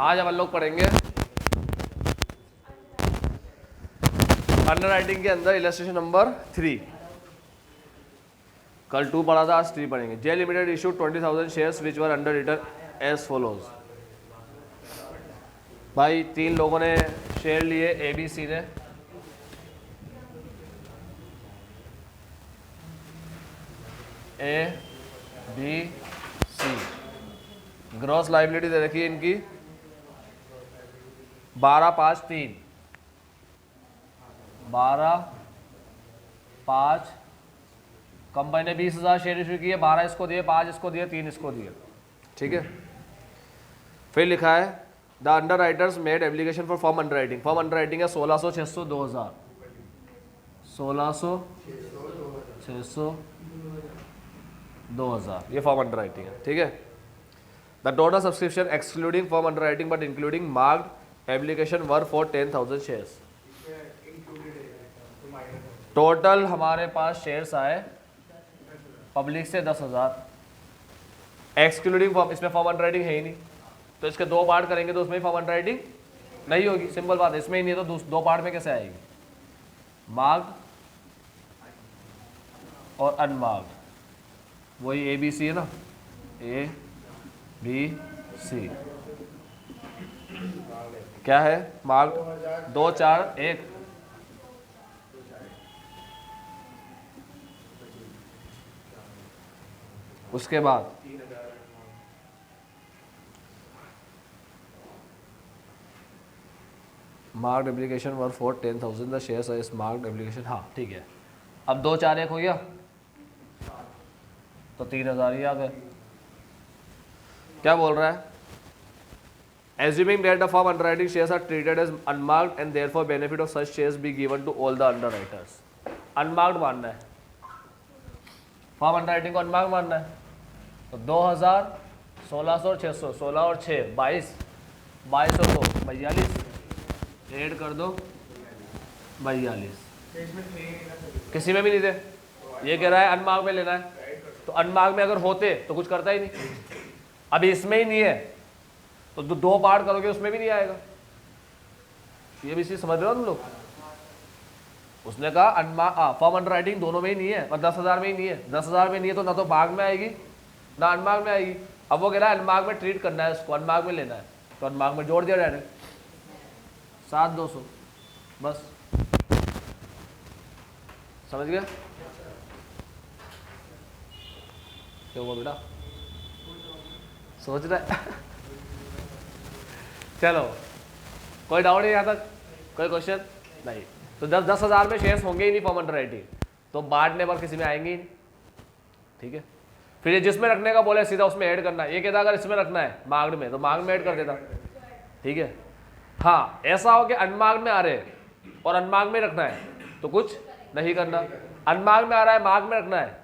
आज हम लोग पढ़ेंगे अंडरराइटिंग के अंदर इलस्ट्रेशन नंबर 3। कल 2 पढ़ा था, आज 3 पढ़ेंगे। J limited issued 20,000 shares which were underwritten as follows. भाई 3 लोगों ने शेयर लिए, ए बी सी ने। A B C gross liability दे रखी है इनकी 12,5,3 12,5। कंपनी ने 20,000 शेयर इशू किए, 12 इसको दिए, 5 इसको दिए, 3 इसको दिए। ठीक है। फिर लिखा है the under writers made application for form under writing. Form under writing है 1600, 600, 2000। 1600, 600, 2000 ये फॉर्म अंडर राइटिंग है। ठीक है। The total subscription excluding form under writing but including marked application were for 10,000 shares. Total हमारे पास शेयर्स आए public से 10,000, excluding form. इसमें form under writing है ही नहीं, तो इसके 2 पार्ट करेंगे तो उसमें फॉर्म अंडर राइटिंग नहीं होगी। सिंपल बात है, इसमें ही नहीं है तो 2 पार्ट में कैसे आएगी? मार्क्ड और अनमार्क्ड, वही ए बी सी है ना, ए बी सी। क्या है? मार्क्ड 2, 4, 1। उसके बाद marked application were for 10,000 the shares is marked application. हाँ ठीक है। अब 2, 4, 1 हो गया तो 3,000 ही आ गए। क्या बोल रहा है? Assuming that the form underwriting shares are treated as unmarked and therefore benefit of such shares be given to all the underwriters। Unmarked मानना है, फॉर्म अंडरराइटिंग को अनमार्क्ड मानना है। तो 2000, 1600 और 600, 16 और 6 22, 22 और 2 42, ऐड कर दो 42। किसी में भी नहीं थे। ये कह रहा है अनमार्क में लेना है, तो अनमार्क में अगर होते तो कुछ करता ही नहीं। अभी इसमें ही नहीं है तो 2 पार्ट करोगे उसमें भी नहीं आएगा। ये भी चीज समझ रहे हो तुम लोग? उसने कहा फॉर्म अंडर राइटिंग दोनों में ही नहीं है, और 10,000 में ही नहीं है। 10,000 में नहीं है तो ना तो मार्क में आएगी ना अनमार्क में आएगी। अब वो कह रहा है अनमार्क में ट्रीट करना है उसको, अनमार्क में लेना है, तो अनमार्क में जोड़ दिया डायरेक्ट 7,200 बस। समझ गया क्यों वो बेटा सोच रहा है? चलो कोई डाउट नहीं यहाँ तक? कोई क्वेश्चन नहीं? तो 10,000 में शेयर्स होंगे ही नहीं फॉर्म अंडर राइटिंग, तो बांटने पर किसी में आएंगे ही नहीं। ठीक है। फिर ये जिसमें रखने का बोले सीधा उसमें ऐड करना है। ये कहता अगर इसमें रखना है मार्क्ड में तो मार्क्ड में ऐड कर देता। ठीक है। हाँ ऐसा हो कि अनमार्क्ड में आ रहे और अनमार्क्ड में रखना है तो कुछ नहीं करना। अनमार्क्ड में आ रहा है मार्क्ड में रखना है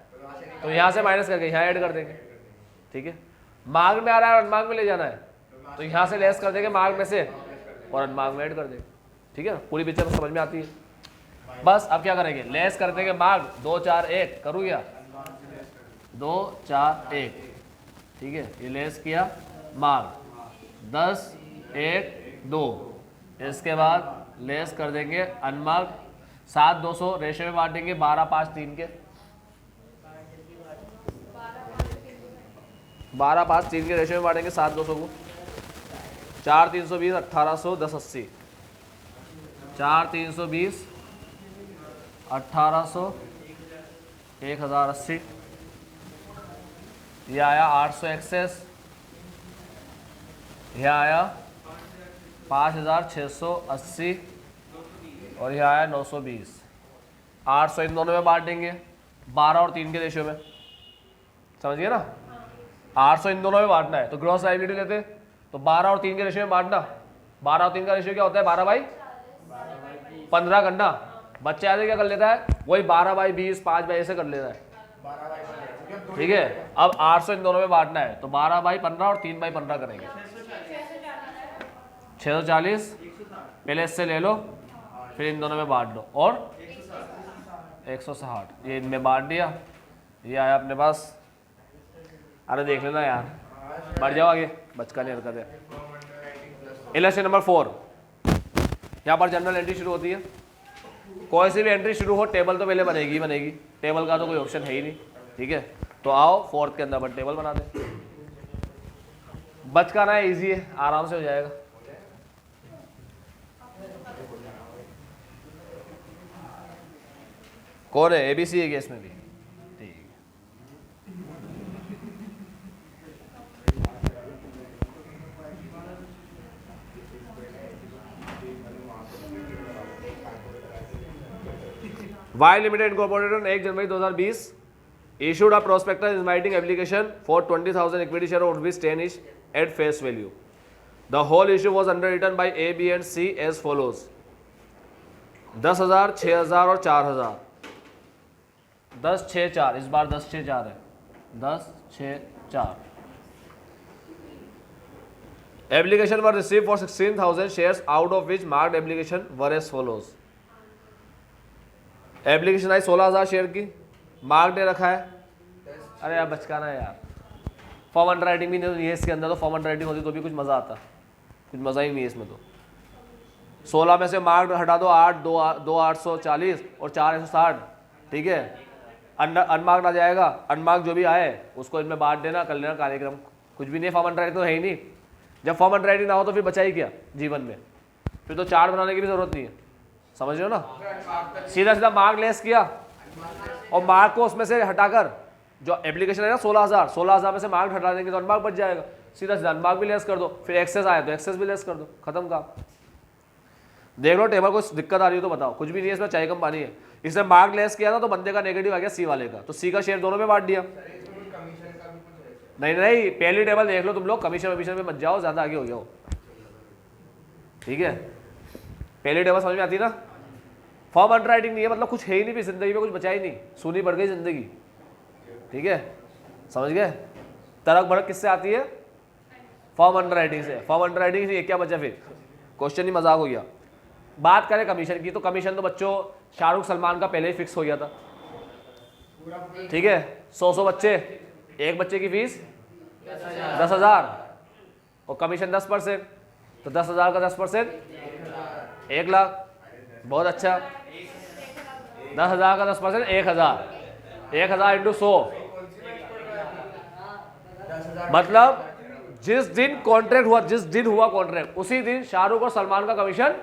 तो यहाँ से माइनस करके यहाँ ऐड कर देंगे। ठीक है। मार्क्ड में आ रहा है और अनमार्क्ड में ले जाना है तो यहाँ से लेस कर देंगे मार्क्ड में से और अनमार्क्ड में ऐड कर देंगे। ठीक है। पूरी पिक्चर समझ में आती है। बस अब क्या करेंगे? लेस कर देंगे मार्क्ड 2, 4, 1 करूँ क्या? 2, 4, 1। ठीक है। ये लेस किया मार्क्ड 10, 1, 2। इसके बाद लेस कर देंगे अनमार्क्ड 7,200 रेशियो में बांटेंगे 12,5,3 के। 12,5,3 के रेशियो में बांटेंगे 7,200 को। 4, 320, 1,800, 10, 80। 4, 320, 1,800, 1,080। ये आया 800 एक्सेस। यह आया 5,680 और यह आया 920। 800 इन दोनों में बांटेंगे 12 और 3 के रेशियो में। समझ गए ना? 800 इन दोनों में बांटना है तो ग्रॉस लायबिलिटी लेते तो 12 और 3 के रेशियो में बांटना। 12 और 3 का रेशियो क्या होता है? 12/15 करना। बच्चा ऐसे क्या कर लेता है? वही 12/20, 5 ऐसे कर लेता है। ठीक है। अब 800 इन दोनों में बांटना है तो 12/15 और 3/15 करेंगे। 640 पहले इससे ले लो फिर इन दोनों में बांट दो और 160 ये इनमें बांट दिया। ये आया अपने पास। अरे देख लेना यार, बढ़ जाओ आगे, बचकानी हरकत है। इलेक्शन नंबर 4, यहाँ पर जनरल एंट्री शुरू होती है। कोई सी भी एंट्री शुरू हो, टेबल तो पहले बनेगी ही बनेगी, टेबल का तो कोई ऑप्शन है ही नहीं, ठीक है। तो आओ 4th के अंदर अपन टेबल बना दें। बच का ना है, ईजी है, आराम से हो जाएगा। कौन है? ABC है क्या इसमें भी? ठीक है। Y limited incorporated on 1 January 2020 issued a prospectus inviting application for 20,000 equity share of rupees 10 each at face value. The whole issue was underwritten by A, B and C as follows: 10,000, 6,000 और 4,000। 10, 6, 4, इस बार 10, 6, 4 है। 10, 6, 4। Application were received for 16,000 shares, out of which marked application were as follows. Application I 16,000 share की, mark दे रखा है। अरे यार बचकाना है यार, फॉर्म अंडर राइटिंग भी नहीं है इसके अंदर, तो फॉर्म अंडर राइटिंग होती तो भी कुछ मज़ा आता, कुछ मज़ा ही नहीं है इसमें। तो 16 में से मार्क हटा दो, 8, 2 840 और 4 160, ठीक है। अनमार्क आ जाएगा, अनमार्क जो भी आए उसको इनमें बांट देना, कर लेना कार्यक्रम। कुछ भी नहीं, फॉर्म अंडर राइटिंग तो है ही नहीं। जब फॉर्म अंडर राइटिंग ना हो तो फिर बचा ही क्या जीवन में, फिर तो चार्ट बनाने की भी जरूरत नहीं है, समझ रहे हो ना। सीधा सीधा मार्क लेस किया और मार्क को उसमें से हटाकर, जो एप्लीकेशन है ना 16,000 में से मार्क हटा देंगे तो अनमार्क बच जाएगा। सीधा सीधा अनमार्क भी लेस कर दो, फिर एक्सेस आया तो एक्सेस भी लेस कर दो, खत्म काम। देख लो टेबल को दिक्कत आ रही हो तो बताओ, कुछ भी नहीं है इसमें, चाय कम पानी है। इसने मार्क लेस किया था तो बंदे का नेगेटिव आ गया सी वाले का, तो सी का शेयर दोनों में बांट दिया। नहीं, पहली टेबल देख लो तुम लोग, कमीशन वमीशन में मत जाओ, ज्यादा आगे हो गया हो, ठीक है। पहली टेबल समझ में आती ना। फॉर्म अंडर राइटिंग नहीं है मतलब कुछ है ही नहीं, फिर जिंदगी में कुछ बचा ही नहीं, सुनी पड़ गई जिंदगी, ठीक है, समझ गए। तरक भड़क किससे आती है? फॉर्म अंडर राइटिंग से। फॉर्म अंडर राइटिंग से क्या बचा फिर, क्वेश्चन ही मजाक हो गया। बात करें कमीशन की, तो कमीशन तो बच्चों शाहरुख सलमान का पहले ही फिक्स हो गया था, ठीक है। 100 बच्चे, एक बच्चे की फीस 10,000 और कमीशन 10%, तो 10,000 का 10% 1 लाख। बहुत अच्छा, 10,000 का 10% 1,000, 1,000 इंटू 100, मतलब जिस दिन कॉन्ट्रैक्ट हुआ, जिस दिन हुआ कॉन्ट्रैक्ट उसी दिन शाहरुख और सलमान का कमीशन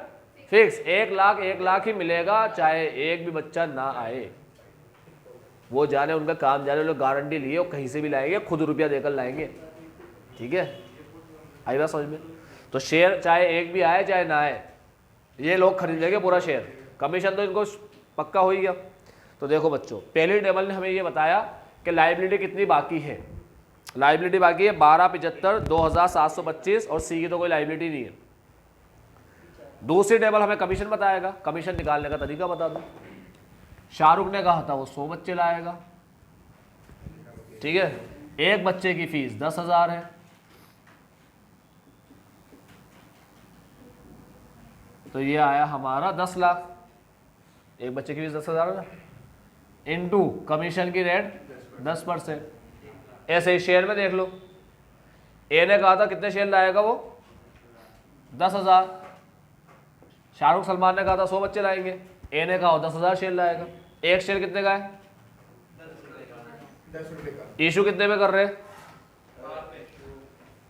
फिक्स। 1 लाख ही मिलेगा, चाहे एक भी बच्चा ना आए। वो जाने उनका काम जाने, लोग गारंटी लिए और कहीं से भी लाएंगे, खुद रुपया देकर लाएंगे, ठीक है। आई बात समझ में। तो शेयर चाहे एक भी आए चाहे ना आए, ये लोग खरीदेंगे पूरा शेयर, कमीशन तो इनको पक्का हो ही गया। तो देखो बच्चों, पहली टेबल ने हमें ये बताया कि लायबिलिटी कितनी बाकी है। लायबिलिटी बाकी है 1275 2,725 और सी की तो कोई लायबिलिटी नहीं है। दूसरी टेबल हमें कमीशन बताएगा, कमीशन निकालने का तरीका बता दो। शाहरुख ने कहा था वो 100 बच्चे लाएगा, ठीक है। एक बच्चे की फीस 10,000 है, तो ये आया हमारा 10 लाख। एक बच्चे की फीस 10,000 है ना, इनटू कमीशन की रेट 10%। ऐसे ही शेयर में देख लो, ए ने कहा था कितने शेयर लाएगा वो 10,000, शाहरुख सलमान ने कहा था 100 बच्चे लाएंगे, ए ने कहा 10,000 शेयर लाएगा। एक शेयर कितने का है? 10 रुपए का। इशू कितने में कर रहे हैं?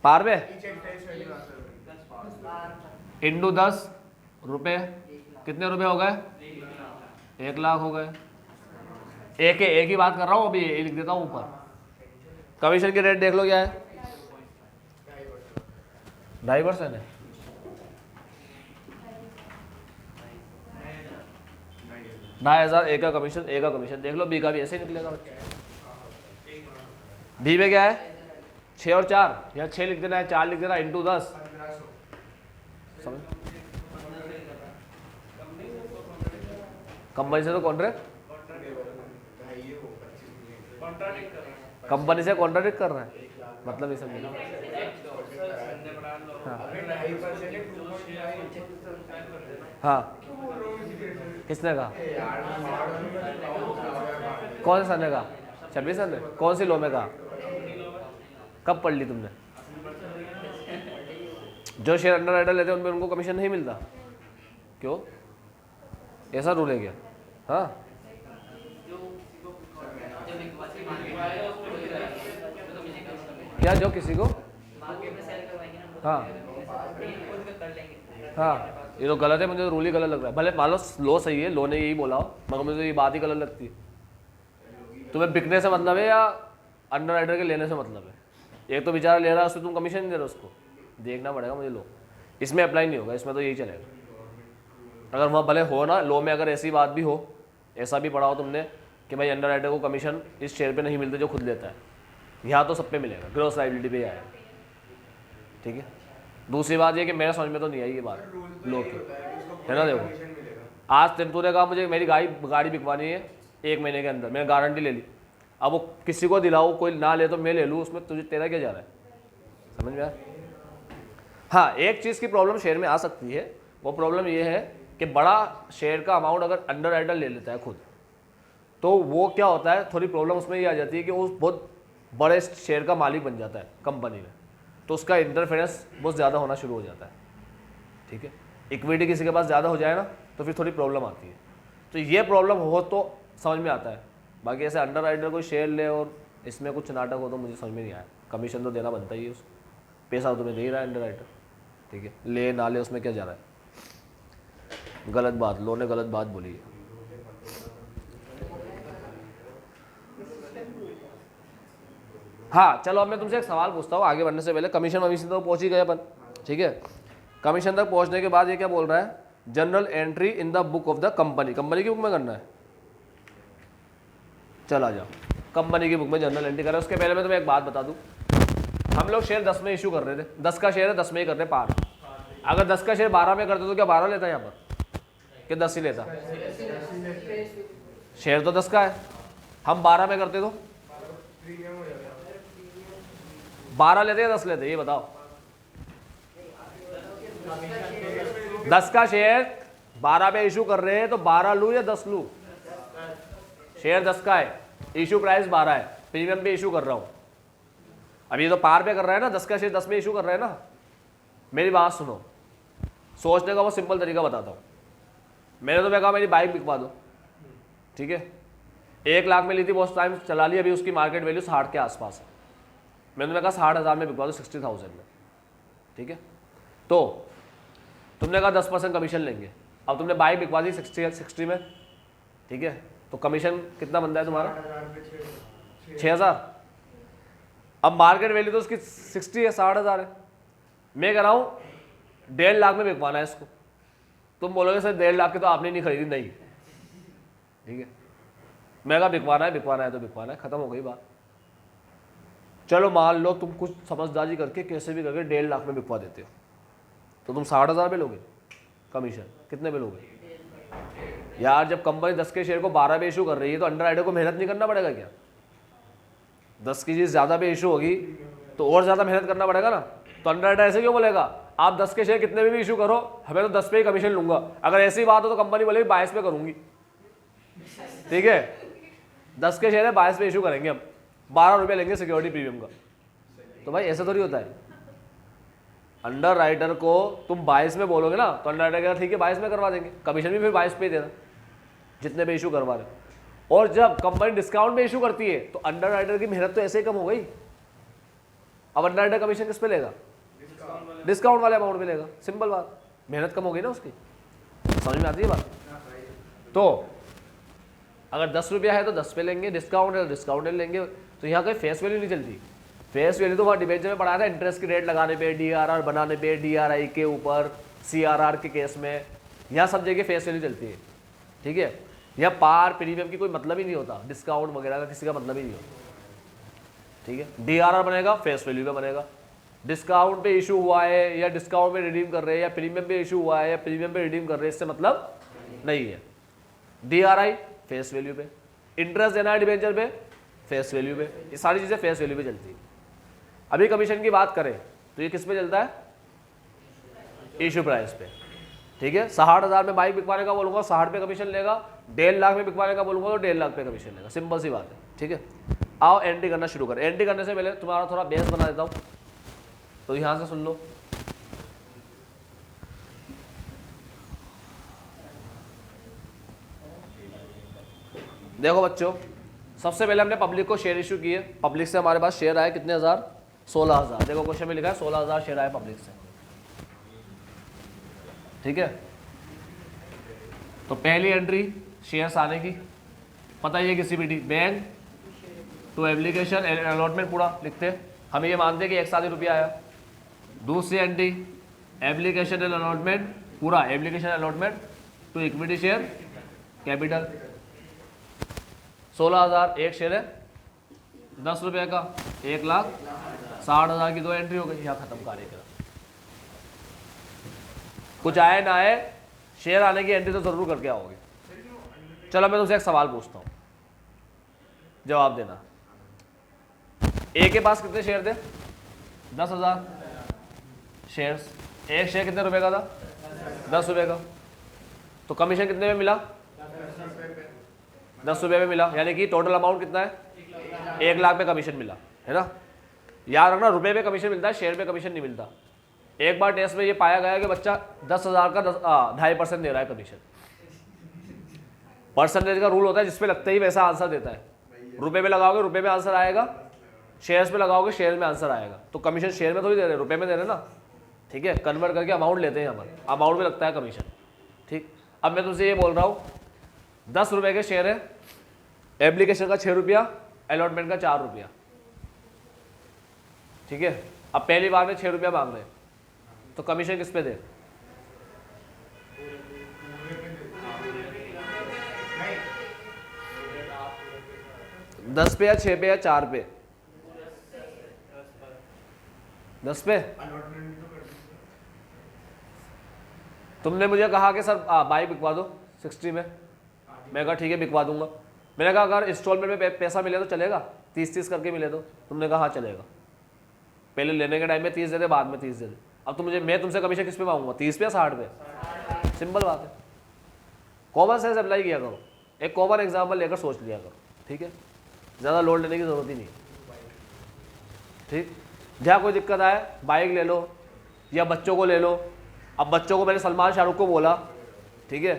पार में इंटू 10 रुपये, कितने रुपए हो गए? 1 लाख हो गए। एक ही बात कर रहा हूँ, अभी लिख देता हूँ ऊपर। कमीशन की रेट देख लो क्या है, 2.5% है। $2,500 ए का कमीशन देख लो, बी का भी ऐसे ही निकलेगा। बी में क्या है 6 और 4, या 6 लिख देना है, 4 लिख देना, इंटू 10। समझ, कंपनी से तो कॉन्ट्रैक्ट, कंपनी से कॉन्ट्रैक्ट कर रहा है, मतलब ये समझ। हाँ किसने कहा? कौन से सन ने कहा? 26 सन ने? कौन सी लॉ में कहा? कब पढ़ ली तुमने? जो शेयर अंडर राइटर लेते हैं उनमें उनको कमीशन नहीं मिलता। क्यों, ऐसा रूल है क्या? हाँ, क्या जो किसी को, हाँ हाँ, ये तो गलत है, मुझे तो रूल ही गलत लग रहा है। भले मान लो लो सही है, लो ने यही बोला हो, मगर मुझे तो ये बात ही गलत लगती है। तुम्हें बिकने से मतलब है या अंडर राइटर के लेने से मतलब है? एक तो बेचारा ले रहा है, उससे तुम कमीशन नहीं दे रहे उसको, देखना पड़ेगा मुझे। लो इसमें अप्लाई नहीं होगा, इसमें तो यही चलेगा। अगर वहाँ भले हो ना लो में, अगर ऐसी बात भी हो, ऐसा भी पढ़ा हो तुमने कि भाई अंडर राइटर को कमीशन इस शेयर पे नहीं मिलते जो खुद लेता है, यहाँ तो सब पे मिलेगा, ग्रॉस लायबिलिटी पे आएगा। ठीक है। दूसरी बात ये कि मेरे समझ में तो नहीं आई ये बात लो की, है ना। देखो आज तूने कहा मुझे मेरी गाड़ी बिकवानी है 1 महीने के अंदर, मैंने गारंटी ले ली। अब वो किसी को दिलाओ, कोई ना ले तो मैं ले लूँ, उसमें तुझे तेरा क्या जा रहा है? समझ में आया? हाँ, एक चीज़ की प्रॉब्लम शेयर में आ सकती है, वो प्रॉब्लम ये है कि बड़ा शेयर का अमाउंट अगर अंडर राइटर ले लेता है खुद, तो वो क्या होता है, थोड़ी प्रॉब्लम उसमें ये आ जाती है कि वो बहुत बड़े शेयर का मालिक बन जाता है कंपनी में, तो उसका इंटरफेरेंस बहुत ज़्यादा होना शुरू हो जाता है। ठीक है। इक्विटी किसी के पास ज़्यादा हो जाए ना तो फिर थोड़ी प्रॉब्लम आती है। तो ये प्रॉब्लम हो तो समझ में आता है, बाकी ऐसे अंडर राइटर कोई शेयर ले और इसमें कुछ नाटक हो तो मुझे समझ में नहीं आया। कमीशन तो देना बनता ही है उसको, पैसा तो तुम्हें दे ही रहा है अंडर राइटर। ठीक है, ले ना ले उसमें क्या जा रहा है? गलत बात, लो ने गलत बात बोली है। हाँ चलो, अब मैं तुमसे एक सवाल पूछता हूँ आगे बढ़ने से पहले। कमीशन वमीशन तो पहुँच ही गए अपन, ठीक है। कमीशन तक पहुँचने के बाद ये क्या बोल रहा है, general entry in the book of the company. Company की बुक में करना है, चला जाओ कंपनी की बुक में जनरल एंट्री करें। उसके पहले मैं तुम्हें एक बात बता दूँ, हम लोग शेयर 10 में इशू कर रहे थे, 10 का शेयर है 10 में ही कर रहे पार। अगर 10 का शेयर 12 में करते तो क्या 12 लेता यहाँ पर कि 10 ही लेता? शेयर तो 10 का है, हम 12 में करते तो 12 लेते या 10 लेते, ये बताओ। 10 का शेयर 12 पे इशू कर रहे हैं तो 12 लूं या 10 लूं? शेयर 10 का है, इशू प्राइस 12 है, प्रीमियम पे इशू कर रहा हूं। अब ये तो पार पे कर रहा है ना, 10 का शेयर 10 में इशू कर रहे हैं ना। मेरी बात सुनो, सोचने का वो सिंपल तरीका बताता हूँ। मैंने तो मैं कहा मेरी बाइक बिकवा दो, ठीक है। 1 लाख में ली थी, बहुत टाइम चला ली, अभी उसकी मार्केट वैल्यू 60 के आसपास है। मैंने कहा 60,000 में बिकवा दो, 60,000 में, ठीक है। तो तुमने कहा 10% कमीशन लेंगे। अब तुमने बाइक बिकवा दी 60 में, ठीक है। तो कमीशन कितना बनता है तुम्हारा? 6,000। अब मार्केट वैल्यू तो उसकी 60 है, 60,000 है। मैं कह रहा हूँ 1.5 लाख में बिकवाना है इसको। तुम बोलोगे सर 1.5 लाख की तो आपने नहीं खरीदी, नहीं, ठीक है। मैं कहा बिकवाना है तो बिकवाना है, खत्म हो गई बात। चलो मान लो तुम कुछ समझदारी करके कैसे भी करके 1.5 लाख में बिकवा देते हो, तो तुम 60,000 पे लोगे कमीशन, कितने पे लोगे यार? जब कंपनी 10 के शेयर को 12 पे इशू कर रही है तो अंडर राइटर को मेहनत नहीं करना पड़ेगा क्या? 10 की चीज़ ज़्यादा पे इशू होगी तो और ज़्यादा मेहनत करना पड़ेगा ना। तो अंडर राइटर ऐसे क्यों बोलेगा, आप 10 के शेयर कितने में भी इशू करो, हमें तो 10 पे ही कमीशन लूंगा। अगर ऐसी बात हो तो कंपनी बोलेगी 22 पे करूंगी, ठीक है। 10 के शेयर है 22 पे इशू करेंगे हम, 12 रुपये लेंगे सिक्योरिटी प्रीमियम का। तो भाई ऐसा थोड़ी होता है। अंडर राइटर को तुम 22 में बोलोगे ना तो अंडर राइटर कहेगा ठीक है 22 में करवा देंगे, कमीशन भी फिर 22 पे देना जितने पे इशू करवा रहे। और जब कंपनी डिस्काउंट में इशू करती है तो अंडर राइटर की मेहनत तो ऐसे ही कम हो गई। अब अंडर राइटर कमीशन किस पे लेगा? डिस्काउंट वाले अमाउंट पे लेगा, सिंपल बात, मेहनत कम हो गई ना उसकी। समझ में आती है बात? तो अगर 10 रुपया है तो 10 पे लेंगे, डिस्काउंट है तो डिस्काउंट लेंगे। तो यहाँ कोई फेस वैल्यू नहीं चलती। फेस वैल्यू तो वहाँ डिबेंचर में पढ़ा था, इंटरेस्ट की रेट लगाने पे, DRR बनाने पे, DRI के ऊपर, CRR के केस में, यहाँ सब जगह फेस वैल्यू चलती है, ठीक है। यहाँ पार प्रीमियम की कोई मतलब ही नहीं होता, डिस्काउंट वगैरह का किसी का मतलब ही नहीं होता, ठीक है। DRR बनेगा फेस वैल्यू पे बनेगा, डिस्काउंट पे इशू हुआ है या डिस्काउंट पे रिडीम कर रहे हैं या प्रीमियम पे इशू हुआ है या प्रीमियम पे रिडीम कर रहे हैं, इससे मतलब नहीं है। DRI फेस वैल्यू पे, इंटरेस्ट देना है डिबेंचर पे फेस वैल्यू पे, ये सारी चीज़ें फेस वैल्यू पे चलती है। अभी कमीशन की बात करें तो ये किस पे चलता है? इशू प्राइस पे, ठीक है। 60,000 में बाइक बिकवाने का बोलूँगा 60 पे कमीशन लेगा, 1.5 लाख में बिकवाने का बोलूँगा तो 1.5 लाख पे कमीशन लेगा, सिंपल सी बात है, ठीक है। आओ एंट्री करना शुरू करें। एंट्री करने से पहले तुम्हारा थोड़ा बेस बना देता हूँ, तो यहाँ से सुन लो। देखो बच्चों, सबसे पहले हमने पब्लिक को शेयर इशू किए, पब्लिक से हमारे पास शेयर आए कितने हज़ार, 16,000। देखो क्वेश्चन में लिखा है 16,000 शेयर आए पब्लिक से, ठीक है। तो पहली एंट्री शेयर्स आने की पता ही है किसी भी बैंक टू एप्लीकेशन अलॉटमेंट पूरा लिखते हैं, हम ये मानते हैं कि 1 रुपया आया। दूसरी एंट्री एप्लीकेशन एंड अलॉटमेंट पूरा, application allotment to equity share capital 16,000 एक शेयर है 10 रुपये का, 1,60,000 की 2 एंट्री हो गई। यहाँ खत्म कार्यक्रम। कुछ आए ना आए, शेयर आने की एंट्री तो जरूर करके आओगे। चलो मैं तुमसे एक सवाल पूछता हूँ, जवाब देना। ए के पास कितने शेयर थे, 10,000 शेयर्स। एक शेयर कितने रुपए का था, 10 रुपये का। तो कमीशन कितने में मिला, 10 रुपये में मिला, यानी कि टोटल अमाउंट कितना है, 1 लाख पे कमीशन मिला, है ना। याद रखना, रुपए पे कमीशन मिलता है, शेयर पे कमीशन नहीं मिलता। एक बार टेस्ट में ये पाया गया कि बच्चा 10,000 का 2.5% दे रहा है कमीशन। परसेंटेज का रूल होता है, जिसपे लगते ही वैसा आंसर देता है। रुपए पे लगाओगे रुपए में आंसर आएगा, शेयर्स पे लगाओगे शेयर में आंसर आएगा। तो कमीशन शेयर में थोड़ी दे रहे, रुपए में दे रहे ना, ठीक है। कन्वर्ट करके अमाउंट लेते हैं, हमारे अमाउंट में लगता है कमीशन, ठीक। अब मैं तुमसे ये बोल रहा हूँ 10 रुपये के शेयर है, एप्लीकेशन का 6 रुपया, अलॉटमेंट का 4 रुपया, ठीक है। अब पहली बार में 6 रुपया मांग रहे हैं, तो कमीशन किस पे दे, दस पे या 6 पे या 4 पे, 10 पे। तुमने मुझे कहा कि सर बाइक बिकवा दो 60 में, मैं कहा ठीक है बिकवा दूंगा। मैंने कहा अगर इंस्टॉलमेंट में पैसा मिले तो चलेगा, 30-30 करके मिले तो, तुमने कहा हाँ चलेगा। पहले लेने के टाइम में 30 दे दे, बाद में 30 दे दे। अब तुम मैं तुमसे कमीशन किस पे मांगूंगा, 30 पे या 60 पे। सिंपल बात है, कॉमन सेंस अप्लाई किया करो, एक कॉमन एग्जाम्पल लेकर सोच लिया करो, ठीक है। ज़्यादा लोड लेने की ज़रूरत ही नहीं, ठीक। जहाँ कोई दिक्कत आए बाइक ले लो या बच्चों को ले लो। अब बच्चों को मैंने सलमान शाहरुख को बोला, ठीक है,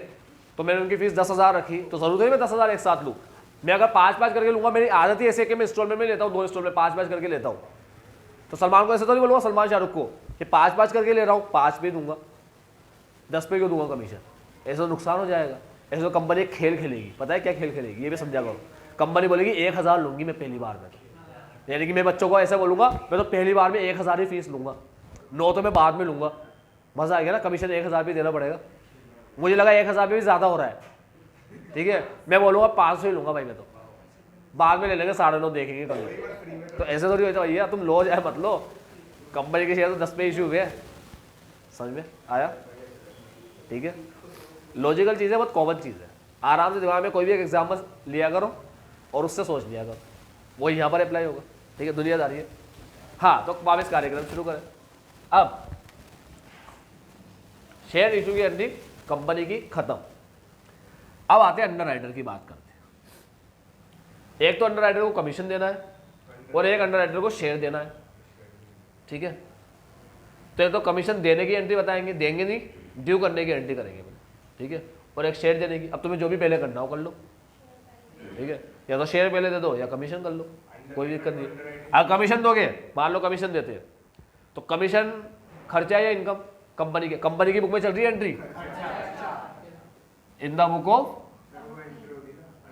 तो मैंने उनकी फीस 10,000 रखी, तो जरूर है मैं 10,000 एक साथ लूँ। मैं अगर 5-5 करके लूँगा, मेरी आदत ही ऐसे है कि मैं इंस्टॉलमेंट में लेता हूँ, 2 इंस्टॉलमेंट 5-5 करके लेता हूँ। तो सलमान को ऐसे तो नहीं बोलूँगा, सलमान शाहरुख को कि 5-5 करके ले रहा हूँ, 5 पे दूंगा, 10 पे क्यों दूंगा कमीशन, ऐसा तो नुकसान हो जाएगा। ऐसे तो कंपनी एक खेल खेलेगी, पता है क्या खेल खेलेगी, ये भी समझा करो। कंपनी बोलेगी 1,000 लूंगी मैं पहली बार में, तो यानी कि मैं बच्चों को ऐसे बोलूँगा मैं तो पहली बार में 1,000 ही फीस लूँगा, 9 तो मैं बाद में लूँगा। मज़ा आएगा ना, कमीशन 1,000 भी देना पड़ेगा। मुझे लगा 1,000 भी ज़्यादा हो रहा है, ठीक है, मैं बोलूँगा 500 ही लूँगा भाई, मैं तो बाद में ले लेंगे, 9.5 देखेंगे कभी। तो ऐसे थोड़ी होता भैया, तुम लो जाए मत लो, कंपनी के शेयर तो 10 पे इशू हुए, समझ में आया, ठीक है। लॉजिकल चीज़ है, बहुत कॉमन चीज़ है। आराम से दिमाग में कोई भी एक एग्जाम्पल लिया करो और उससे सोच लिया करो, वो यहाँ पर अप्लाई होगा, ठीक है। दुनियादारी है। हाँ, तो वापस कार्यक्रम शुरू करें। अब शेयर इशू की एंट्री कंपनी की खत्म। अब आते हैं अंडर राइटर की बात करते हैं। एक तो अंडर राइटर को कमीशन देना है और एक अंडर राइटर को शेयर देना है, ठीक है। तो एक तो कमीशन देने की एंट्री बताएंगे, देंगे नहीं, ड्यू करने की एंट्री करेंगे, ठीक है। और एक शेयर देने की, अब तुम्हें जो भी पहले करना हो कर लो, ठीक है। या तो शेयर पहले दे दो या कमीशन कर लो, कोई दिक्कत नहीं। अगर कमीशन दोगे, मान लो कमीशन देते हैं, तो कमीशन खर्चा या इनकम, कंपनी के, कंपनी की बुक में चल रही है entry, in the book of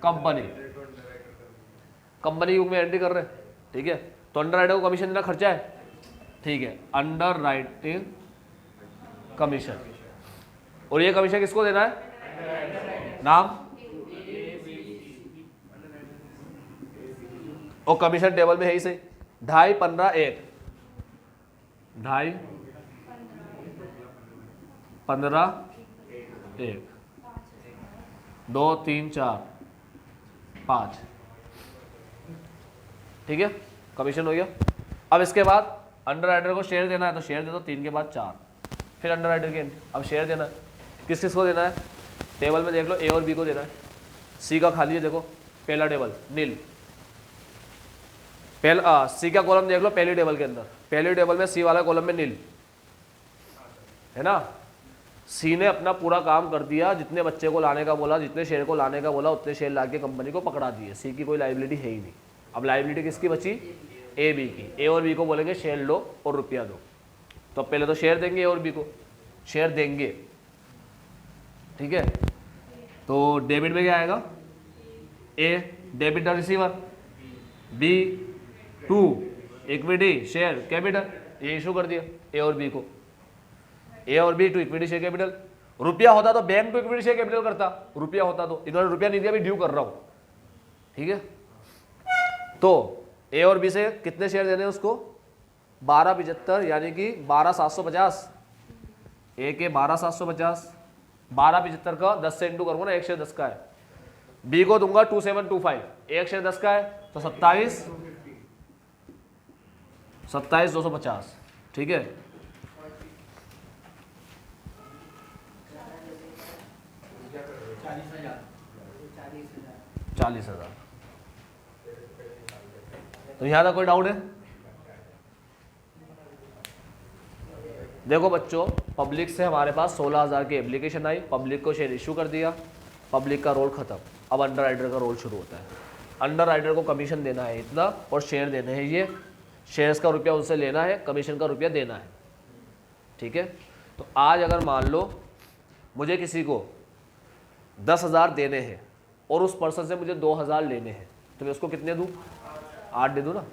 company, company की बुक में एंट्री कर रहे हैं, ठीक है। तो अंडर राइटर को कमीशन देना खर्चा है, ठीक है, अंडर राइटिंग कमीशन। और ये कमीशन किसको देना है, नाम और कमीशन टेबल में है ही सही, 2.5, 15, 1, 2.5, 15, 1, 2, 3, 4, 5, ठीक है, कमीशन हो गया। अब इसके बाद अंडर राइटर को शेयर देना है, तो शेयर दे दो, 3 के बाद 4, फिर अंडर राइटर की एंट्री। अब शेयर देना है, किस किस को देना है, टेबल में देख लो, ए और बी को देना है। सी का खाली है, देखो पहला टेबल नील, पहला सी का कॉलम देख लो पहली टेबल के अंदर, पहली टेबल में सी वाला कॉलम में नील है ना। सी ने अपना पूरा काम कर दिया, जितने बच्चे को लाने का बोला, जितने शेयर को लाने का बोला, उतने शेयर ला के कंपनी को पकड़ा दिए। सी की कोई लाइबिलिटी है ही नहीं। अब लाइबिलिटी किसकी बची? ए बी की। ए और बी को बोलेंगे शेयर लो और रुपया दो। तो अब पहले तो शेयर देंगे ए और बी को, शेयर देंगे, ठीक है। तो डेबिट में क्या आएगा? A debit the receiver, B to equity share capital, ये इशू कर दिया ए और बी को। ए और B to equity share capital. रुपया होता तो bank to equity share capital करता, रुपया होता तो। इन्होंने रुपया नहीं दिया, भी ड्यू कर रहा हूं, ठीक है। तो ए और बी से कितने शेयर देने हैं उसको? 1275, यानी कि 12750। ए के 12750, 1275 का 10 से इंटू करूंगा ना, एक शेयर 10 का है। बी को दूंगा 2725, एक शेयर 10 का है तो 27,250, ठीक है। चालीस हजार। तो यहां तक कोई डाउट है? देखो बच्चों, पब्लिक से हमारे पास 16,000 की एप्लीकेशन आई, पब्लिक को शेयर इशू कर दिया, पब्लिक का रोल खत्म। अब अंडर राइटर का रोल शुरू होता है। अंडर राइटर को कमीशन देना है इतना और शेयर देने हैं ये, शेयर्स का रुपया उनसे लेना है, कमीशन का रुपया देना है, ठीक है। तो आज अगर मान लो मुझे किसी को 10,000 देने हैं और उस पर्सन से मुझे 2,000 लेने हैं, तो मैं उसको कितने दूँ? 8 दे दूँ ना।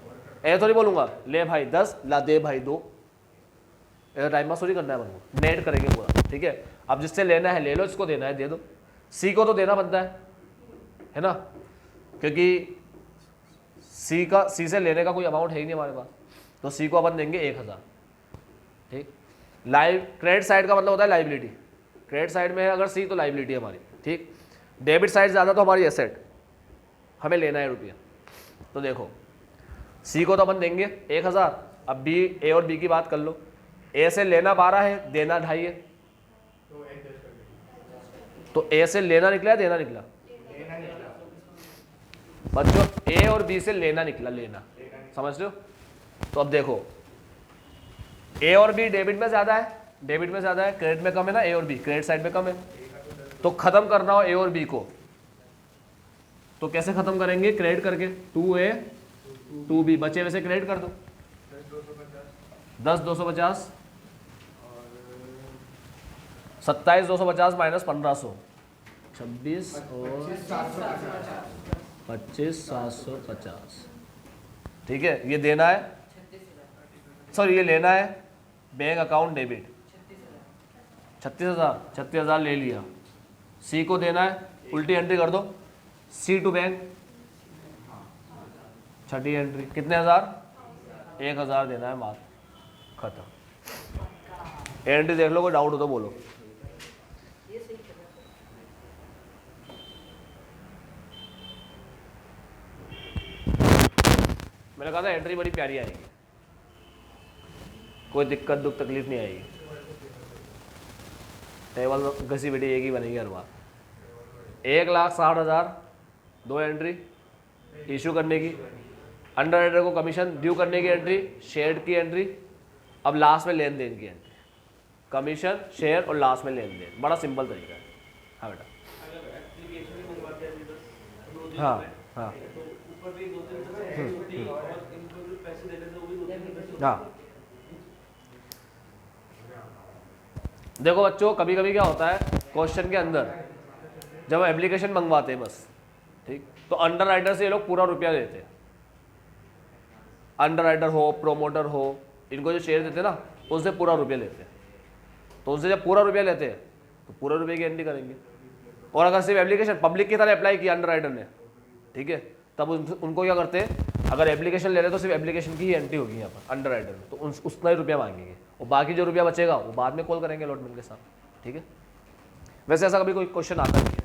ऐसा थोड़ी बोलूँगा ले भाई 10, ला दे भाई 2, ऐसा टाइम पास थोड़ी करना है बनू, नेट करेंगे पूरा, ठीक है। अब जिससे लेना है ले लो, इसको देना है दे दो। सी को तो देना बनता है ना, क्योंकि सी से लेने का कोई अमाउंट है ही नहीं हमारे पास, तो सी को अपन देंगे 1,000, ठीक। लाइव क्रेडिट साइड का मतलब होता है लाइबिलिटी, क्रेडिट साइड में है अगर सी तो लाइबिलिटी है हमारी, ठीक। डेबिट साइड ज़्यादा तो हमारी एसेट, हमें लेना है रुपया। तो देखो सी को तो अपन देंगे 1,000। अब बी, ए और बी की बात कर लो। ए से लेना 12 है, देना 2.5 है, तो ए से लेना निकला है देना निकला? बच्चों ए और बी से लेना निकला, लेना, समझ रहे हो। तो अब देखो ए और बी डेबिट में ज्यादा है, डेबिट में ज्यादा है, क्रेडिट में कम है ना, ए और बी क्रेडिट साइड में कम है। तो खत्म करना हो ए और बी को तो कैसे खत्म करेंगे? क्रेडिट करके 2A 2B, बचे वैसे क्रेडिट कर दो। 10,250, 27,250 माइनस 1,500, 26 और 25,750, ठीक है। ये देना है, सॉरी ये लेना है, बैंक अकाउंट डेबिट 36,000 ले लिया। सी को देना है, उल्टी एंट्री कर दो, सी टू बैंक, छठी एंट्री कितने हज़ार? 1,000 देना है मात्र, खत्म। एंट्री देख लो, कोई डाउट हो तो बोलो। मैंने कहा था एंट्री बड़ी प्यारी आएगी, कोई दिक्कत दुख तकलीफ नहीं आएगी, टेबल घसी बेटी एक ही बनेगी हर बार। 1,60,000 2 एंट्री इशू करने की, अंडर राइटर को कमीशन ड्यू करने की एंट्री, शेयर की एंट्री, अब लास्ट में लेन देन की एंट्री, कमीशन शेयर और लास्ट में लेन देन। बड़ा सिंपल तरीका है। हाँ बेटा, हाँ हाँ हाँ। देखो बच्चों, कभी कभी क्या होता है क्वेश्चन के अंदर जब एप्लीकेशन मंगवाते हैं बस, ठीक, तो अंडर राइटर से ये लोग पूरा रुपया देते हैं। अंडर राइटर हो, प्रोमोटर हो, इनको जो शेयर देते हैं ना, उनसे पूरा रुपया लेते हैं। तो उनसे जब पूरा रुपया लेते हैं तो पूरा रुपये की एंट्री करेंगे। और अगर सिर्फ एप्लीकेशन पब्लिक की तरह अप्लाई किया अंडर राइटर ने, ठीक है, तब उनको क्या करते हैं, अगर एप्लीकेशन ले रहे तो सिर्फ एप्लीकेशन की ही एंट्री होगी यहाँ पर अंडर राइटर में, तो उतना ही रुपया मांगेंगे और बाकी जो रुपया बचेगा वो बाद में कॉल करेंगे अलॉटमेंट के साथ, ठीक है। वैसे ऐसा कभी कोई क्वेश्चन आता नहीं है,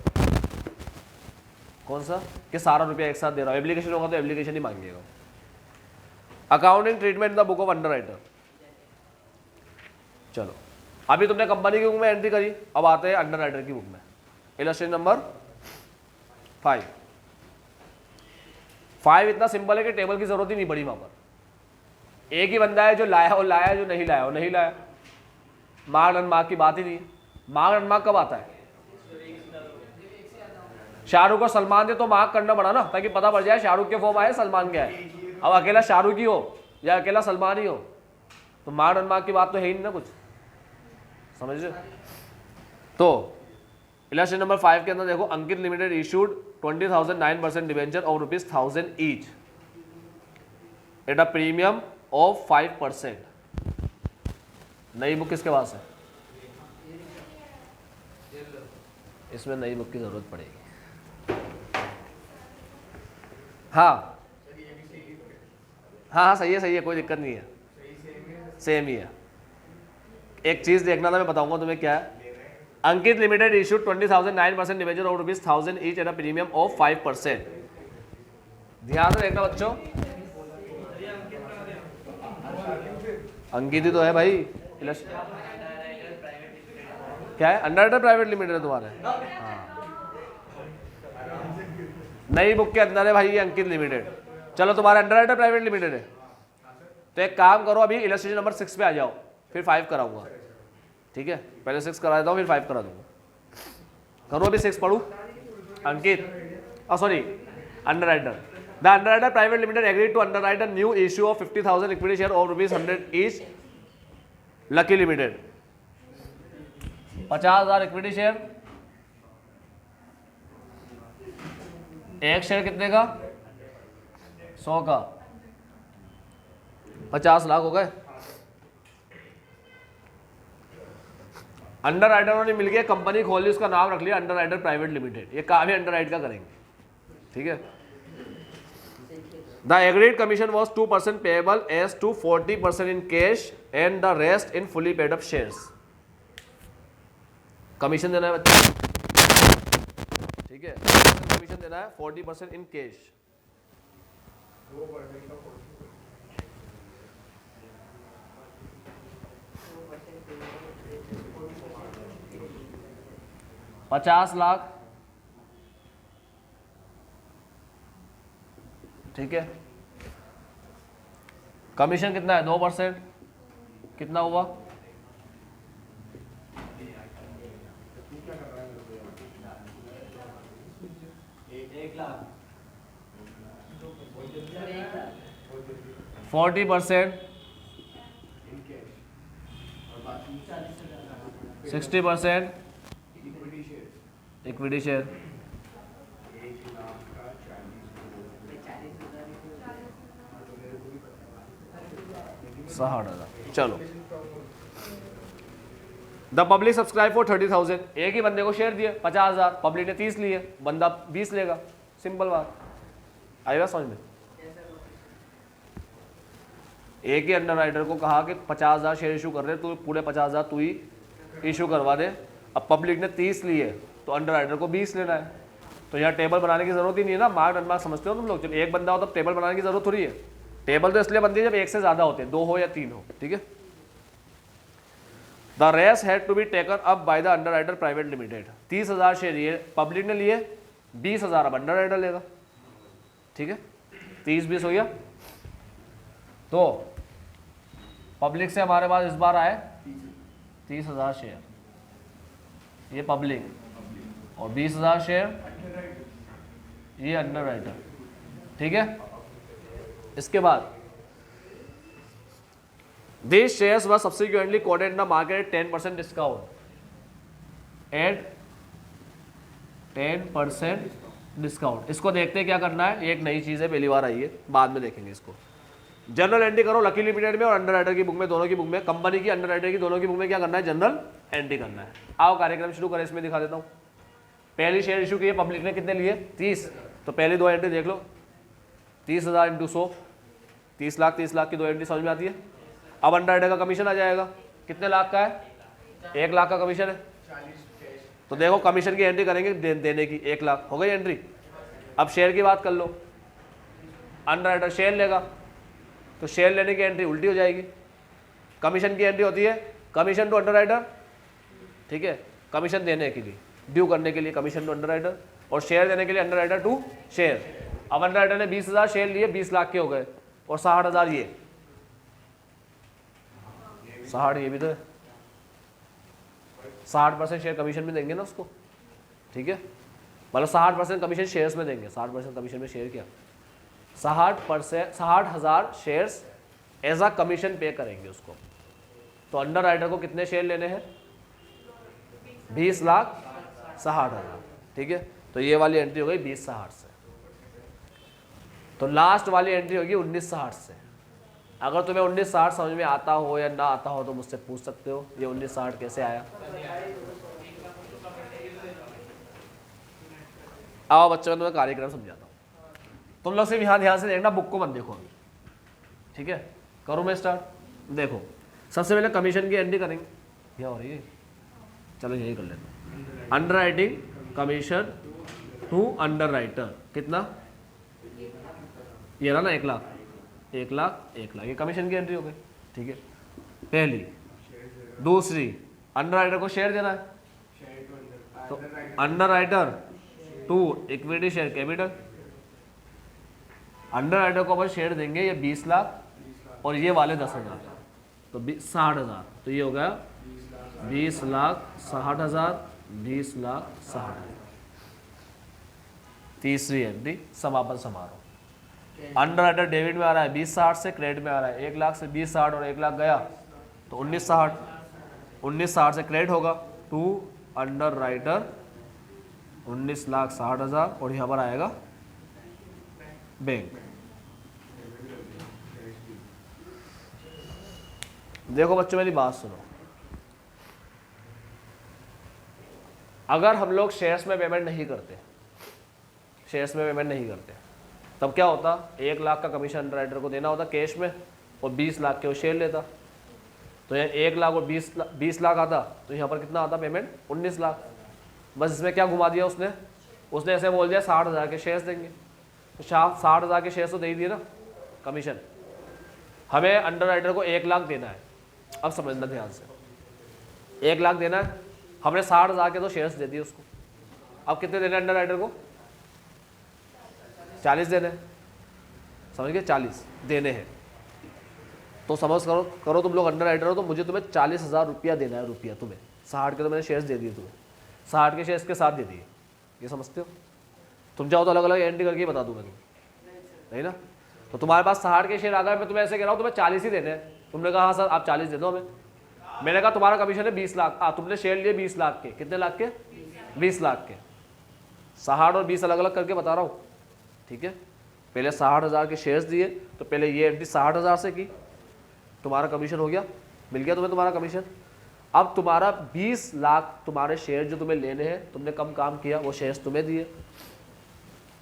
कौन सा, कि सारा रुपया एक साथ दे रहा हूँ, एप्लीकेशन होगा तो एप्लीकेशन ही मांगेगा। Accounting treatment in the book of under writer. चलो अभी तुमने कंपनी की बुक में एंट्री करी, अब आते हैं अंडर राइटर की बुक में। इलस्ट्रेशन नंबर 5 इतना सिंपल है कि टेबल की जरूरत ही नहीं पड़ी। वहां पर एक ही बंदा है जो लाया, और लाया, जो नहीं लाया वो नहीं लाया, मार्क अनमार्क की बात ही नहीं। मार्क अनमार्क कब आता है? शाहरुख और सलमान ने तो मार्क करना पड़ा ना, ताकि पता पड़ जाए शाहरुख के फॉर्म आए सलमान के आए। अब अकेला शाहरुख ही हो या अकेला सलमान ही हो तो मार्क अनमार्क की बात तो है ही नहीं ना कुछ, समझ रहे? तो इलस्ट्रेशन नंबर 5 के अंदर देखो, Ankit limited issued 20,000 9% debenture of ₹1000 each at a premium of 5%। नई बुक किसके पास है? इसमें नई बुक की जरूरत पड़ेगी। हाँ हाँ सही है, कोई दिक्कत नहीं है, सेम ही है। एक चीज देखना था, मैं बताऊंगा तुम्हें क्या है। Ankit limited issued 20,000 9% debenture of ₹1000 each at a premium of 5%। ध्यान से देखना बच्चों, अंकित ही तो है भाई। क्या है? अंडरराइटर प्राइवेट लिमिटेड है तुम्हारे? हाँ, नई बुक के अंदर है भाई ये अंकित लिमिटेड। चलो तुम्हारा अंडरराइटर प्राइवेट लिमिटेड है, तो एक काम करो, अभी इलस्ट्रेशन नंबर 6 पे आ जाओ, फिर 5 कराऊंगा, ठीक है? पहले 6 करा देता हूँ, फिर 5 करा दूंगा। करो अभी 6 पढ़ू। Ankit, sorry, underwriter. The underwriter private limited agreed to underwrite a new issue of 50,000 equity share of ₹100 each lucky limited. 50,000 equity share, एक शेयर कितने का? 100 का, 50 लाख हो गए। अंडरराइटरों ने मिलकर कंपनी खोल ली, उसका नाम रख लिया अंडरराइटर प्राइवेट लिमिटेड। ये काम ही अंडरराइट का करेंगे, ठीक है? The agreed commission was 2% payable as to 40% in cash and the rest in fully paid up shares. Commission देना है बच्चे, ठीक है? कमीशन देना है 40% इन कैश। $50 लाख, ठीक है? कमीशन कितना है? 2%, कितना हुआ? %40, 60% इक्विटी शेयर। चलो, द पब्लिक सब्सक्राइब फॉर 30,000। एक ही बंदे को शेयर दिए 50,000, पब्लिक ने 30 लिए, बंदा 20 लेगा। सिंपल बात, आएगा समझ में? एक ही अंडरराइटर को कहा कि 50,000 शेयर इशू कर रहे, तो पूरे 50,000 तू ही इशू करवा दे। अब पब्लिक ने 30 लिए तो अंडरराइटर को 20 लेना है। तो यहाँ टेबल बनाने की जरूरत ही नहीं है ना, मार्क अनमार्क समझते हो तुम लोग। जब एक बंदा हो तब टेबल बनाने की जरूरत थोड़ी है। टेबल तो इसलिए बनती है जब एक से ज्यादा होते हैं, 2 हो या 3 हो, ठीक है? The rest had to be taken up by the underwriter private limited. 30,000 share ये पब्लिक ने लिए, 20,000 अब अंडरराइटर लेगा, ठीक है? 30-20 हो गया। तो पब्लिक से हमारे पास इस बार आए 30,000 शेयर, ये पब्लिक, और 20,000 शेयर ये अंडरराइटर, ठीक है? इसके बाद this shares were subsequently quoted in the market 10% discount at 10% discount. इसको देखते हैं क्या करना है। एक नई चीज है, पहली बार आई है, बाद में देखेंगे इसको। जनरल एंट्री करो लकी लिमिटेड में और अंडरराइटर की बुक में, दोनों की बुक में, कंपनी की अंडरराइटर की दोनों की बुक में क्या करना है? जनरल एंट्री करना है। आओ कार्यक्रम शुरू करें, इसमें दिखा देता हूँ। पहली शेयर इशू की है पब्लिक ने, कितने लिए? 30। तो पहली 2 एंट्री देख लो, 30,000 इंटू 100, 30 लाख, 30 लाख की 2 एंट्री समझ में आती है। अब अंडरराइटर का कमीशन आ जाएगा, कितने लाख का है? 1 लाख का कमीशन है। तो देखो कमीशन की एंट्री करेंगे देने की, 1 लाख हो गई एंट्री। अब शेयर की बात कर लो, अंडरराइटर शेयर लेगा तो शेयर लेने की एंट्री उल्टी हो जाएगी। कमीशन की एंट्री होती है कमीशन टू अंडरराइटर, ठीक है? कमीशन देने के लिए, ड्यू करने के लिए कमीशन टू अंडरराइटर, और शेयर देने के लिए अंडरराइटर टू शेयर। अब अंडरराइटर ने 20,000 शेयर लिए, 20 लाख के हो गए, और 60,000 ये 60 ये भी तो है, 60% शेयर कमीशन में देंगे ना उसको, ठीक है, मतलब 60% कमीशन शेयर्स में देंगे। 60% कमीशन में शेयर क्या, 60,000 शेयर्स एज अ कमीशन पे करेंगे उसको। तो अंडर राइटर को कितने शेयर लेने हैं, 20,60,000, ठीक है। तो ये वाली एंट्री हो गई 20,60 से। तो लास्ट वाली एंट्री होगी 19,60 से। अगर तुम्हें 19,60 समझ में आता हो या ना आता हो तो मुझसे पूछ सकते हो, ये 19,60 कैसे आया। आओ बच्चों, मैं तुम्हें कार्यक्रम समझाता हूँ। तुम लोग सिर्फ यहाँ ध्यान से देखना, बुक को मत देखो अभी, ठीक है। करूँ मैं स्टार्ट। देखो सबसे पहले कमीशन की एंट्री करेंगे, क्या हो रही है, चलो यही कर लेते हैं। Underwriting commission to underwriter कितना, ये रहा ना 1 लाख, 1 लाख, 1 लाख, ये कमीशन की एंट्री हो गई, ठीक है। पहली। दूसरी, अंडर राइटर को शेयर देना है, तो underwriter to equity share capital. Underwriter को अपन शेयर देंगे ये 20 लाख और ये वाले 10,000, तो 60,000, तो ये हो गया 20,60,000, 20,60,000। तीसरी एंट्री समापन समारोह। अंडर राइटर डेबिट में आ रहा है 20,60 से, क्रेडिट में आ रहा है 1 लाख से। 20,60 और 1 लाख गया तो 19,60, 19,60 से क्रेडिट होगा टू अंडर राइटर 19,60,000 और यहाँ पर आएगा बैंक। देखो बच्चों मेरी बात सुनो, अगर हम लोग शेयर्स में पेमेंट नहीं करते, शेयर्स में पेमेंट नहीं करते, तब क्या होता, 1 लाख का कमीशन अंडर राइटर को देना होता कैश में और 20 लाख के वो शेयर लेता। तो यहाँ 1 लाख और 20 लाख आता, तो यहाँ पर कितना आता पेमेंट, 19 लाख। बस इसमें क्या घुमा दिया उसने, उसने ऐसे बोल दिया 60,000 के शेयर्स देंगे, तो 60,000 के शेयर्स तो दे ही दिए ना कमीशन। हमें अंडर राइटर को 1 लाख देना है, अब समझना ध्यान से, 1 लाख देना है, हमने 60,000 के तो शेयर्स दे दिए उसको। अब कितने देने अंडर राइटर को, 40 देने, समझ गए, 40 देने हैं। तो समझ करो तुम लोग अंडर राइटर हो, तो मुझे तुम्हें 40,000 रुपया देना है, रुपया तुम्हें। 60 के तो मैंने शेयर्स दे दिए तुम्हें, 60 के शेयर्स के साथ दे दिए, ये समझते हो। तुम चाहो तो अलग अलग एंट्री करके बता दूंगा तुम्हें, नहीं ना। तो तुम्हारे पास 60 के शेयर आ गए, मैं तुम्हें ऐसे कह रहा हूँ तुम्हें 40 ही देने हैं। तुमने कहा हाँ सर आप 40 दे दो हमें, मैंने कहा तुम्हारा कमीशन है 20 लाख, तुमने शेयर लिए 20 लाख के, कितने लाख के, 20 लाख के। 60 और 20 अलग अलग करके बता रहा हूँ, ठीक है। पहले 60,000 के शेयर्स दिए, तो पहले ये एंट्री 60,000 से की, तुम्हारा कमीशन हो गया, मिल गया तुम्हें तुम्हारा कमीशन। अब तुम्हारा 20 लाख तुम्हारे शेयर जो तुम्हें लेने हैं, तुमने कम काम किया, वो शेयर्स तुम्हें दिए,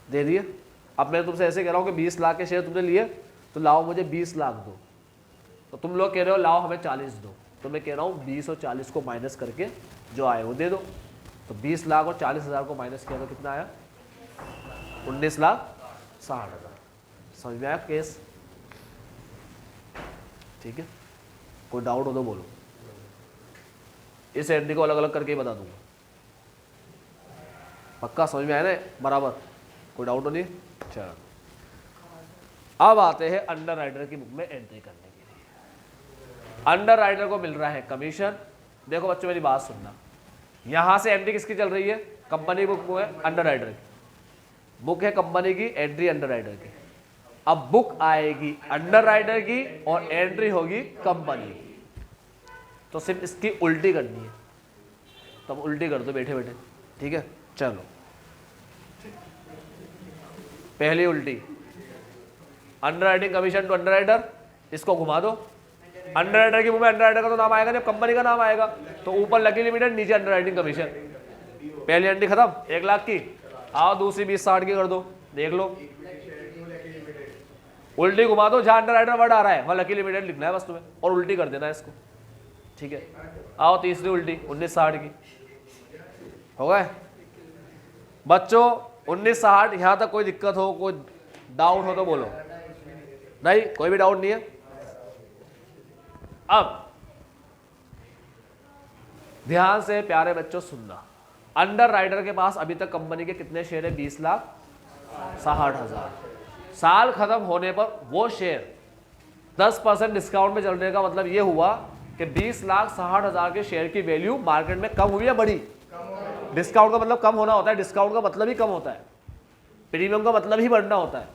दे दिए। अब मैं तुमसे ऐसे कह रहा हूँ कि 20 लाख के शेयर तुमने लिए, तो लाओ मुझे 20 लाख दो। तो तुम लोग कह रहे हो लाओ हमें 40 दो, तो मैं कह रहा हूँ 20 और 40 को माइनस करके जो आए वो दे दो। तो 20 लाख और 40,000 को माइनस किया तो कितना आया, 19,60,000। समझ में आया केस, ठीक है। कोई डाउट हो तो बोलो, इस एंट्री को अलग अलग करके ही बता दूंगा, पक्का समझ में आया ना बराबर, कोई डाउट नहीं। चलो अब आते हैं अंडर राइटर की बुक में एंट्री करने के लिए। अंडर राइटर को मिल रहा है कमीशन। देखो बच्चों मेरी बात सुनना, यहां से एंट्री किसकी चल रही है, कंपनी बुक है अंडर राइटर की, बुक है कंपनी की, एंट्री अंडर राइटर की। अब बुक आएगी अंडर राइटर की और एंट्री होगी कंपनी की, तो सिर्फ इसकी उल्टी करनी है, तो अब उल्टी कर दो बैठे बैठे, ठीक है। चलो पहली उल्टी, underwriting commission to underwriter, इसको घुमा दो। अंडर राइटर की बुक में अंडर राइटर का तो नाम आएगा जब कंपनी का नाम आएगा, तो ऊपर लकी लिमिटेड, नीचे अंडर राइटिंग कमीशन। पहली एंट्री खत्म 1 लाख की। आओ दूसरी 20,60 की कर दो, देख लो, उल्टी घुमा दो, जहां अंडर राइटर वर्ड आ रहा है वहां लकी लिमिटेड लिखना है बस तुम्हें, और उल्टी कर देना है इसको, ठीक है। आओ तीसरी उल्टी 19,60 की, हो गए बच्चों 19,60। यहां तक कोई दिक्कत हो, कोई डाउट हो तो बोलो, नहीं कोई भी डाउट नहीं है। अब ध्यान से प्यारे बच्चों सुनना, अंडर राइटर के पास अभी तक कंपनी के कितने शेयर है, 20,60,000। साल खत्म होने पर वो शेयर 10% डिस्काउंट में चलने का मतलब ये हुआ कि 20,60,000 के शेयर की वैल्यू मार्केट में कम हुई या बढ़ी? डिस्काउंट का मतलब कम होना होता है, डिस्काउंट का मतलब ही कम होता है, प्रीमियम का मतलब ही बढ़ना होता है।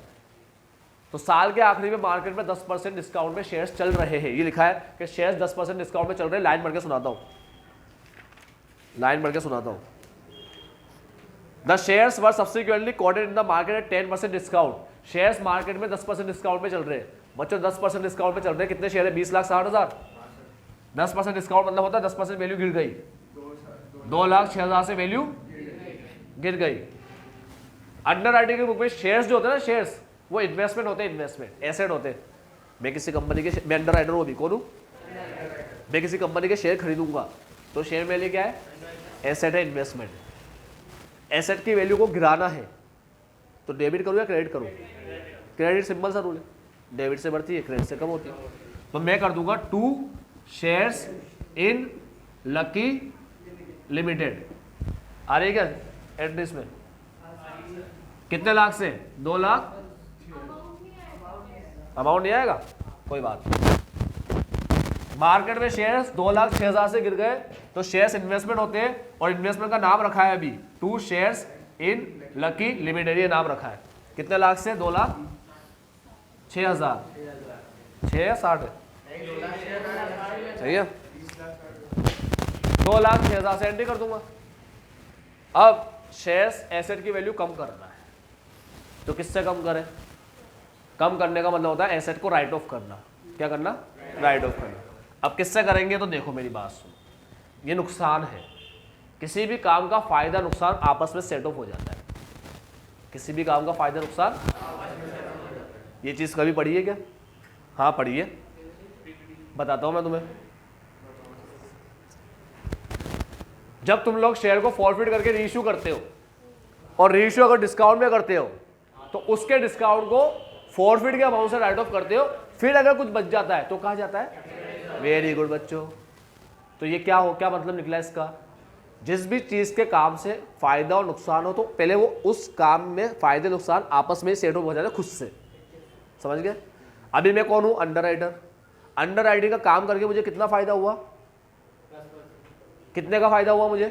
तो साल के आखिरी में मार्केट में 10% डिस्काउंट में शेयर्स चल रहे हैं, ये लिखा है कि शेयर्स 10% डिस्काउंट में चल रहे हैं। लाइन बढ़ के सुनाता हूं, लाइन बढ़ के सुनाता हूं। The shares were subsequently quoted in the market at 10% discount. Shares market में 10% डिस्काउंट में चल रहे हैं। बच्चों 10% डिस्काउंट में चल रहे हैं, कितने शेयर है? 20,60,000। 10% डिस्काउंट मतलब होता है 10% वैल्यू गिर गई, 2,06,000 से वैल्यू गिर गई। अंडर राइटिंग की बुक में शेयर्स जो होते हैं ना, शेयर्स वो इन्वेस्टमेंट होते हैं, इन्वेस्टमेंट एसेट होते हैं। मैं किसी कंपनी के, मैं अंडर राइटर वो भी कौन हूँ? मैं किसी कंपनी के शेयर खरीदूंगा तो शेयर मेरे लिए क्या है? एसेट है, इन्वेस्टमेंट। एसेट की वैल्यू को गिराना है तो डेबिट करूँ या क्रेडिट करूँ? क्रेडिट सिंपल सा रूल है, डेबिट से बढ़ती है, क्रेडिट से कम होती है। तो मैं कर दूंगा 2 शेयर्स इन लकी लिमिटेड। आ रही है क्या एड्रेस में? कितने लाख से? 2 लाख। अमाउंट नहीं आएगा, कोई बात नहीं। मार्केट में शेयर्स 2,06,000 से गिर गए तो शेयर्स इन्वेस्टमेंट होते हैं और इन्वेस्टमेंट का नाम रखा है अभी 2 शेयर्स इन लकी लिमिटेड, ये नाम रखा है। कितने लाख से? 2,06,000। 6 या 60 है? सही है, 2,06,000 से एंट्री कर दूंगा। अब शेयर्स एसेट की वैल्यू कम करना है तो किससे कम करें? कम करने का मतलब होता है एसेट को राइट ऑफ करना। क्या करना? राइट ऑफ करना। अब किससे करेंगे? तो देखो मेरी बात सुनो, ये नुकसान है। किसी भी काम का फायदा नुकसान आपस में सेट ऑफ हो जाता है। किसी भी काम का फायदा नुकसान, ये चीज कभी पढ़ी है क्या? हाँ पढ़ी है, बताता हूं मैं तुम्हें। जब तुम लोग शेयर को फॉरफिट करके रीइश्यू करते हो और रीइश्यू अगर डिस्काउंट में करते हो तो उसके डिस्काउंट को फॉरफिट के अमाउंट से राइट ऑफ करते हो, फिर अगर कुछ बच जाता है तो कहा जाता है वेरी गुड बच्चों। तो ये क्या मतलब निकला इसका? जिस भी चीज के काम से फायदा और नुकसान हो तो पहले वो उस काम में फायदे नुकसान आपस में सेट हो जाता है खुद से, समझ गए? अभी मैं कौन हूं? Under writer. अंडर राइटिंग का काम करके मुझे कितना फायदा हुआ? कितने का फायदा हुआ मुझे?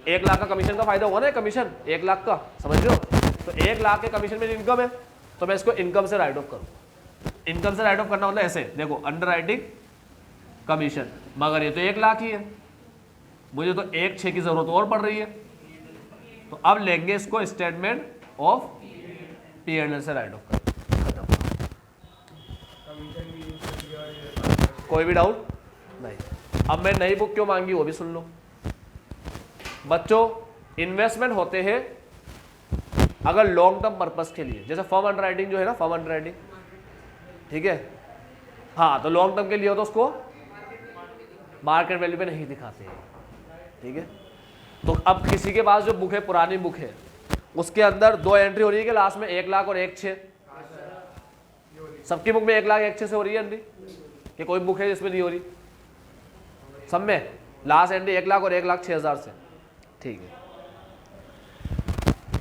1 लाख का कमीशन का फायदा हुआ ना, कमीशन 1 लाख का, समझ रहे हो? तो 1 लाख के कमीशन मेरी इनकम है तो मैं इसको इनकम से राइट ऑफ करूँ। इनकम से राइट ऑफ करना मतलब ऐसे, देखो अंडर राइटिंग कमीशन, मगर ये तो 1 लाख ही है, मुझे तो 1/6 की जरूरत और पड़ रही है। तो अब लेंगे इसको स्टेटमेंट ऑफ P&L से राइट ऑफ कर। कोई भी डाउट नहीं? अब मैं नई बुक क्यों मांगी वो भी सुन लो बच्चों। इन्वेस्टमेंट होते हैं अगर लॉन्ग टर्म पर्पस के लिए, जैसे फर्म अंडर राइटिंग जो है ना, फर्म अंडर राइटिंग, ठीक है? हाँ, तो लॉन्ग टर्म के लिए हो तो उसको मार्केट वैल्यू पे नहीं दिखाते हैं, ठीक है? तो अब किसी के पास जो बुक है, पुरानी बुक है, उसके अंदर 2 एंट्री हो रही है कि लास्ट में 1 लाख और 1/6। सबकी बुक में 1 लाख 1/6 से हो रही है एंट्री, कि कोई बुक है जिसमें नहीं हो रही? सब में लास्ट एंट्री 1 लाख और 1,06,000 से, ठीक है?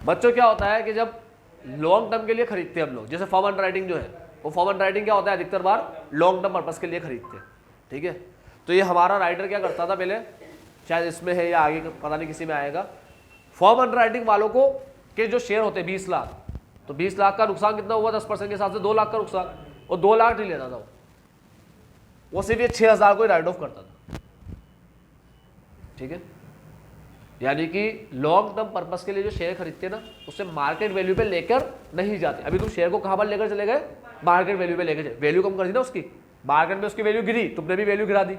बच्चों क्या होता है कि जब लॉन्ग टर्म के लिए खरीदते हैं हम लोग, जैसे फर्म अंडर राइटिंग जो है, वो फर्म अंडर राइटिंग क्या होता है? अधिकतर बार लॉन्ग टर्म पर्पस के लिए खरीदते हैं, ठीक है? तो ये हमारा राइटर क्या करता था पहले, शायद इसमें है या आगे पता नहीं किसी में आएगा, फर्म अंडर राइटिंग वालों को के जो शेयर होते हैं 20 लाख, तो 20 लाख का नुकसान कितना हुआ? 10% के हिसाब से 2 लाख का नुकसान, और 2 लाख नहीं लेता था वो सिर्फ ये 6,000 को ही राइट ऑफ करता था, ठीक है? यानी कि लॉन्ग टर्म पर्पस के लिए जो शेयर खरीदते हैं ना, उससे मार्केट वैल्यू पे लेकर नहीं जाते। अभी तुम शेयर को कहां पर लेकर चले गए? मार्केट वैल्यू पे लेकर, वैल्यू कम कर दी ना उसकी, मार्केट में उसकी वैल्यू गिरी, तुमने भी वैल्यू गिरा दी।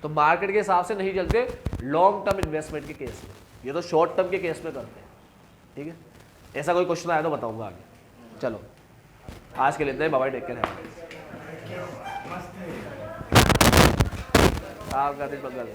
तो मार्केट के हिसाब से नहीं चलते लॉन्ग टर्म इन्वेस्टमेंट के केस में, ये तो शॉर्ट टर्म के केस में करते हैं, ठीक है? ऐसा कोई क्वेश्चन आया तो बताऊंगा आगे। चलो आज के लिए इतना ही, बाय बाय, टेक केयर है। आपका दिन बदल